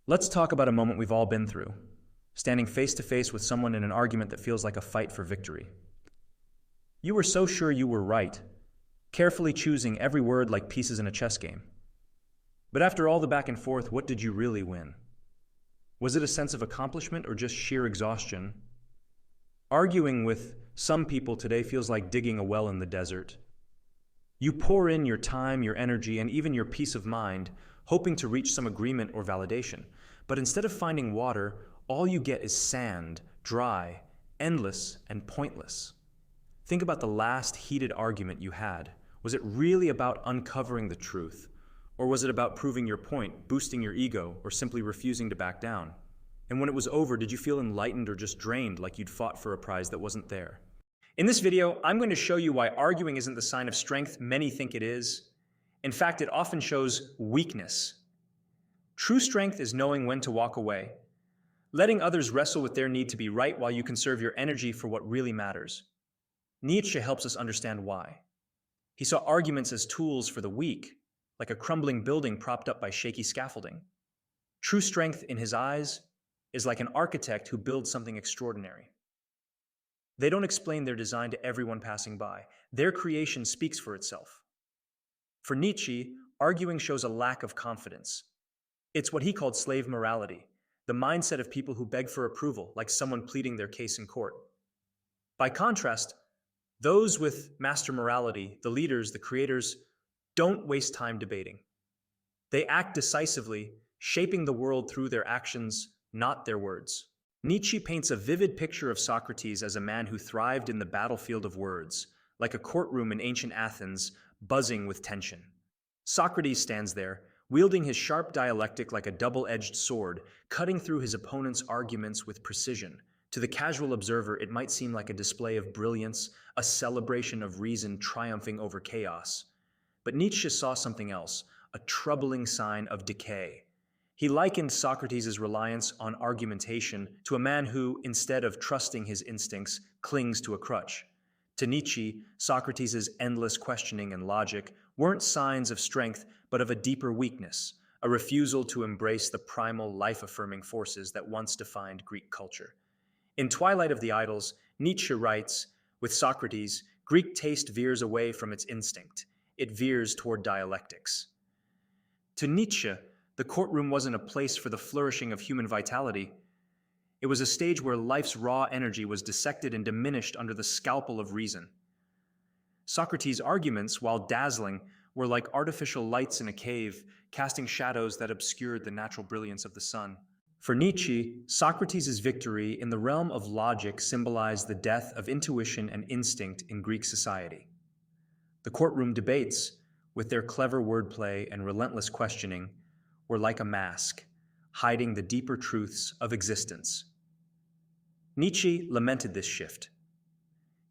Let's talk about a moment we've all been through, standing face to face with someone in an argument that feels like a fight for victory. You were so sure you were right, carefully choosing every word like pieces in a chess game. But after all the back and forth, what did you really win? Was it a sense of accomplishment or just sheer exhaustion? Arguing with some people today feels like digging a well in the desert. You pour in your time, your energy, and even your peace of mind, hoping to reach some agreement or validation. But instead of finding water, all you get is sand, dry, endless, and pointless. Think about the last heated argument you had. Was it really about uncovering the truth? Or was it about proving your point, boosting your ego, or simply refusing to back down? And when it was over, did you feel enlightened or just drained, like you'd fought for a prize that wasn't there? In this video, I'm going to show you why arguing isn't the sign of strength many think it is. In fact, it often shows weakness. True strength is knowing when to walk away, letting others wrestle with their need to be right while you conserve your energy for what really matters. Nietzsche helps us understand why. He saw arguments as tools for the weak, like a crumbling building propped up by shaky scaffolding. True strength, in his eyes, is like an architect who builds something extraordinary. They don't explain their design to everyone passing by. Their creation speaks for itself. For Nietzsche, arguing shows a lack of confidence. It's what he called slave morality, the mindset of people who beg for approval, like someone pleading their case in court. By contrast, those with master morality, the leaders, the creators, don't waste time debating. They act decisively, shaping the world through their actions, not their words. Nietzsche paints a vivid picture of Socrates as a man who thrived in the battlefield of words, like a courtroom in ancient Athens, buzzing with tension. Socrates stands there, wielding his sharp dialectic like a double-edged sword, cutting through his opponent's arguments with precision. To the casual observer, it might seem like a display of brilliance, a celebration of reason triumphing over chaos. But Nietzsche saw something else, a troubling sign of decay. He likened Socrates' reliance on argumentation to a man who, instead of trusting his instincts, clings to a crutch. To Nietzsche, Socrates' endless questioning and logic weren't signs of strength, but of a deeper weakness, a refusal to embrace the primal, life-affirming forces that once defined Greek culture. In Twilight of the Idols, Nietzsche writes, with Socrates, Greek taste veers away from its instinct. It veers toward dialectics. To Nietzsche, the courtroom wasn't a place for the flourishing of human vitality. It was a stage where life's raw energy was dissected and diminished under the scalpel of reason. Socrates' arguments, while dazzling, were like artificial lights in a cave, casting shadows that obscured the natural brilliance of the sun. For Nietzsche, Socrates' victory in the realm of logic symbolized the death of intuition and instinct in Greek society. The courtroom debates, with their clever wordplay and relentless questioning, were like a mask, hiding the deeper truths of existence. Nietzsche lamented this shift,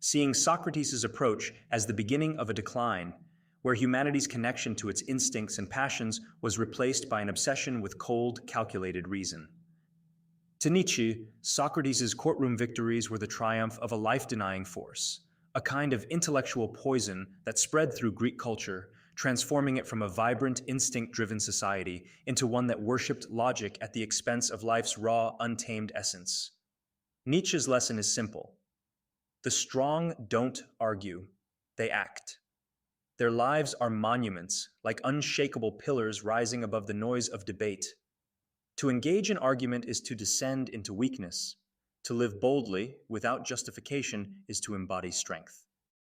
seeing Socrates' approach as the beginning of a decline, where humanity's connection to its instincts and passions was replaced by an obsession with cold, calculated reason. To Nietzsche, Socrates' courtroom victories were the triumph of a life-denying force, a kind of intellectual poison that spread through Greek culture, transforming it from a vibrant, instinct-driven society into one that worshipped logic at the expense of life's raw, untamed essence. Nietzsche's lesson is simple. The strong don't argue, they act. Their lives are monuments, like unshakable pillars rising above the noise of debate. To engage in argument is to descend into weakness. To live boldly, without justification, is to embody strength.